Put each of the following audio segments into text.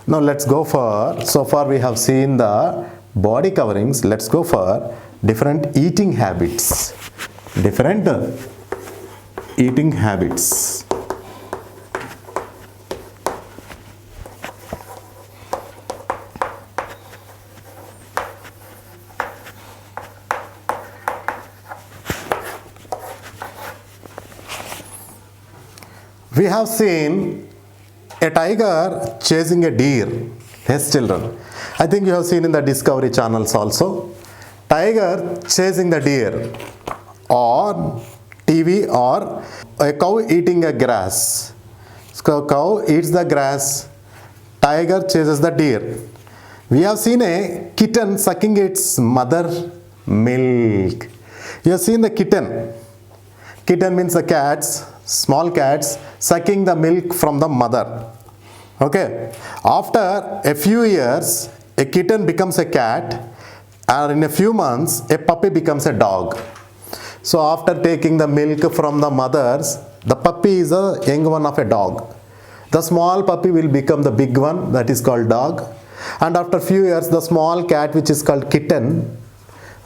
Now let's go for, so far we have seen the body coverings. Let's go for different eating habits. Different eating habits. We have seen a tiger chasing a deer. Yes, children. I think you have seen in the Discovery channels also. Tiger chasing the deer, or TV, or a cow eating a grass. So cow eats the grass, tiger chases the deer. We have seen a kitten sucking its mother milk. You have seen the kitten. Kitten means the cats, small cats sucking the milk from the mother. Okay. After a few years, a kitten becomes a cat, and in a few months, a puppy becomes a dog. So after taking the milk from the mothers, the puppy is a young one of a dog. The small puppy will become the big one, that is called dog. And after few years, the small cat, which is called kitten,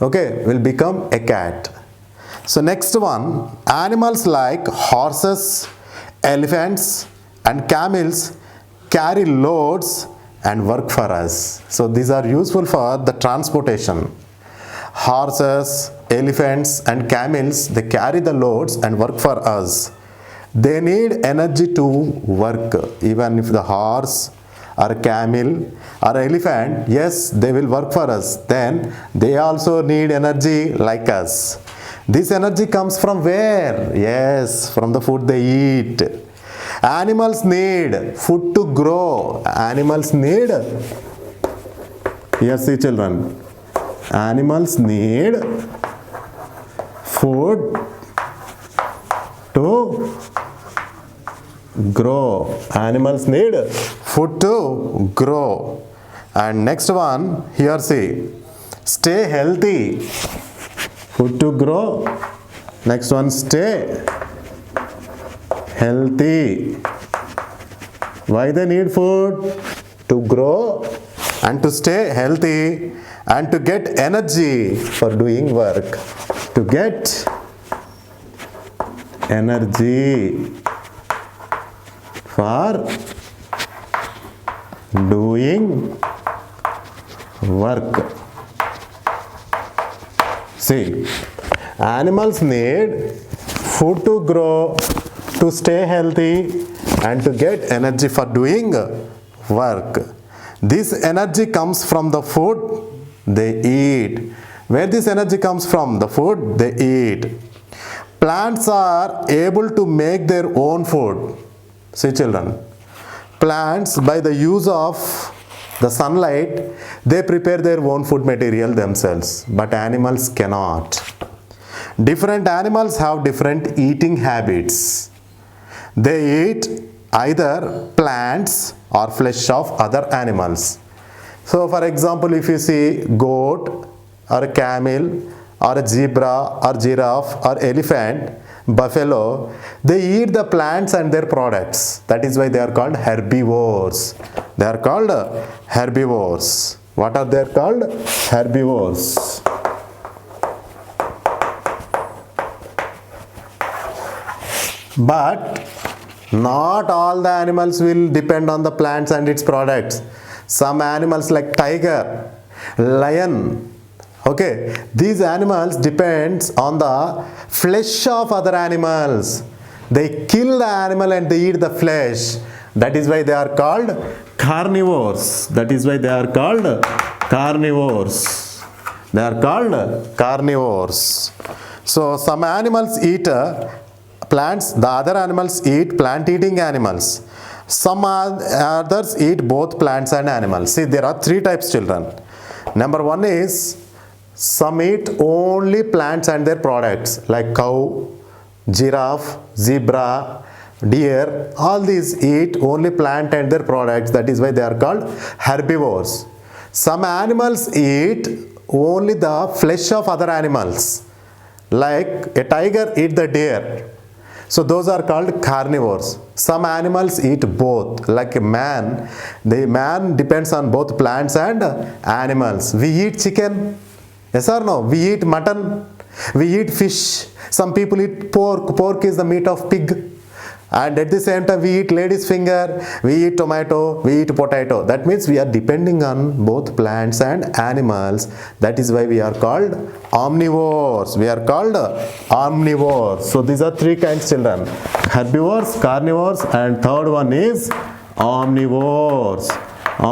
okay, will become a cat. So next one, animals like horses, elephants and camels carry loads and work for us. So these are useful for the transportation. Horses, elephants and camels, they carry the loads and work for us. They need energy to work. Even if the horse or a camel or elephant, yes, they will work for us. Then they also need energy like us. This energy comes from where? Yes, from the food they eat. Animals need food to grow. Animals need, here see children, animals need food to grow. Animals need food to grow. And next one, here see, stay healthy. Food to grow. Next one, stay healthy. Why they need food? To grow and to stay healthy and to get energy for doing work. To get energy for doing work. See, animals need food to grow, to stay healthy and to get energy for doing work. This energy comes from the food they eat. Where this energy comes from? The food they eat. Plants are able to make their own food. See children, plants, by the use of the sunlight, they prepare their own food material themselves, but animals cannot. Different animals have different eating habits. They eat either plants or flesh of other animals. So for example, if you see goat or a camel or a zebra or giraffe or elephant, buffalo, they eat the plants and their products. That is why they are called herbivores. They are called herbivores. What are they called? Herbivores. But not all the animals will depend on the plants and its products. Some animals like tiger, lion, okay, these animals depends on the flesh of other animals. They kill the animal and they eat the flesh. That is why they are called carnivores. That is why they are called carnivores. They are called carnivores. So some animals eat plants, the other animals eat plant-eating animals. Some others eat both plants and animals. See, there are three types, children. Number one is, some eat only plants and their products, like cow, giraffe, zebra, deer. All these eat only plant and their products. That is why they are called herbivores. Some animals eat only the flesh of other animals, like a tiger eats the deer. So those are called carnivores. Some animals eat both, like man. The man depends on both plants and animals. We eat chicken. Yes or no? We eat mutton. We eat fish. Some people eat pork. Pork is the meat of pig. And at the same time, we eat lady's finger, we eat tomato, we eat potato. That means we are depending on both plants and animals. That is why we are called omnivores. We are called omnivores. So these are three kinds, children: herbivores, carnivores, and third one is omnivores.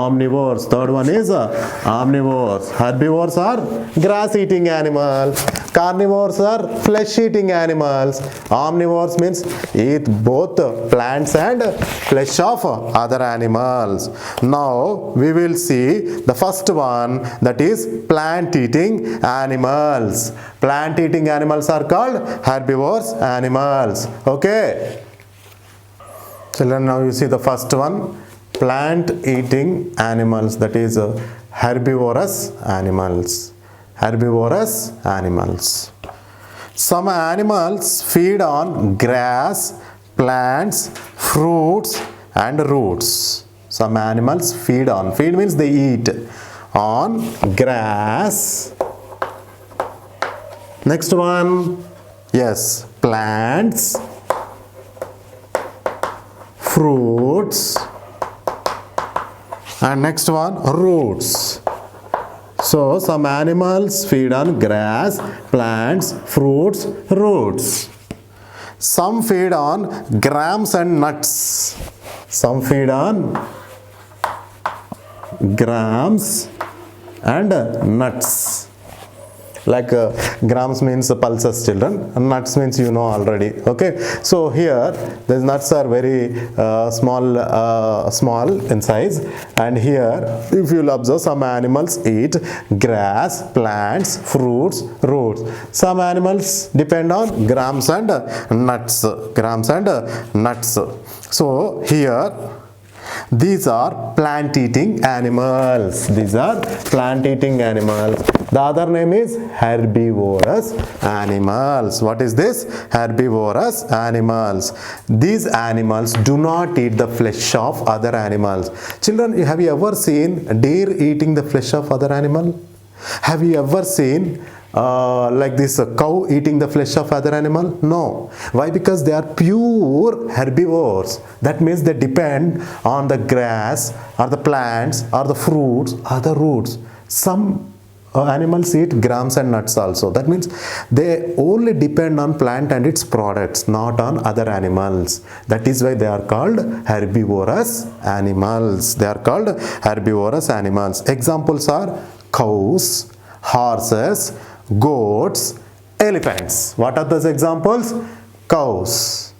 Omnivores. Third one is omnivores. Herbivores are grass-eating animals. Carnivores are flesh-eating animals. Omnivores means eat both plants and flesh of other animals. Now we will see the first one, that is plant-eating animals. Plant-eating animals are called herbivores animals. Okay. Children, now you see the first one. Plant-eating animals, that is herbivorous animals. Herbivorous animals. Some animals feed on grass, plants, fruits and roots. Some animals feed on. Feed means they eat on grass. Next one, yes, plants, fruits, and next one, roots. So some animals feed on grass, plants, fruits, roots. Some feed on grams and nuts. Some feed on grams and nuts. Like grams means pulses, children, and nuts means you know already. Okay, so here the nuts are very small in size, and here if you will observe, some animals eat grass, plants, fruits, roots. Some animals depend on grams and nuts. Grams and nuts. So here these are plant-eating animals. These are plant-eating animals. The other name is herbivorous animals. What is this? Herbivorous animals. These animals do not eat the flesh of other animals. Children, have you ever seen deer eating the flesh of other animal? Have you ever seen like this cow eating the flesh of other animal? No. Why? Because they are pure herbivores. That means they depend on the grass or the plants or the fruits or the roots. Some animals eat grams and nuts also. That means they only depend on plant and its products, not on other animals. That is why they are called herbivorous animals. They are called herbivorous animals. Examples are cows, horses, goats, elephants. What are those examples? Cows,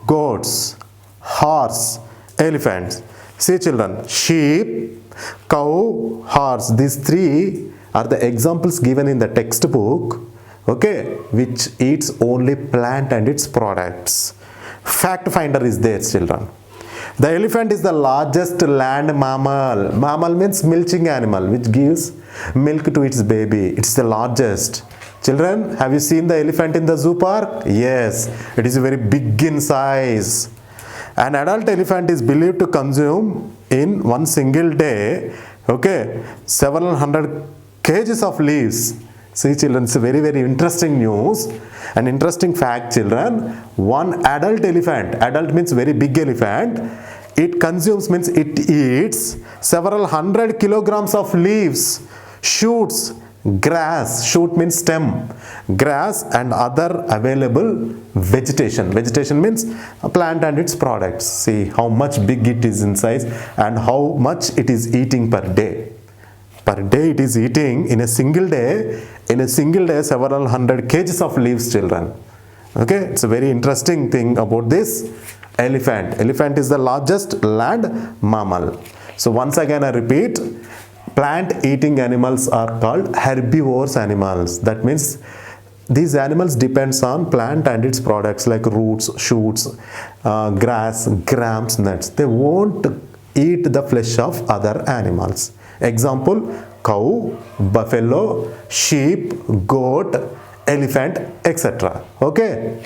goats, horse, elephants. See, children, sheep, cow, horse. These three are the examples given in the textbook, okay, which eats only plant and its products. Fact finder is there, children. The elephant is the largest land mammal. Mammal means milking animal, which gives milk to its baby. It's the largest. Children, have you seen the elephant in the zoo park? Yes, it is very big in size. An adult elephant is believed to consume in one single day, okay, several hundred kgs of leaves. See, children, it's a very, very interesting news. An interesting fact, children. One adult elephant, adult means very big elephant, it consumes means it eats several hundred kilograms of leaves, shoots, grass, shoot means stem, grass and other available vegetation. Vegetation means a plant and its products. See how much big it is in size and how much it is eating per day. Per day it is eating in a single day several hundred kgs of leaves, children. Okay, it's a very interesting thing about this elephant. Elephant is the largest land mammal. So once again I repeat, plant eating animals are called herbivores animals. That means these animals depends on plant and its products like roots, shoots, grass, grams, nuts. They won't eat the flesh of other animals. Example, cow, buffalo, sheep, goat, elephant, etc. Okay.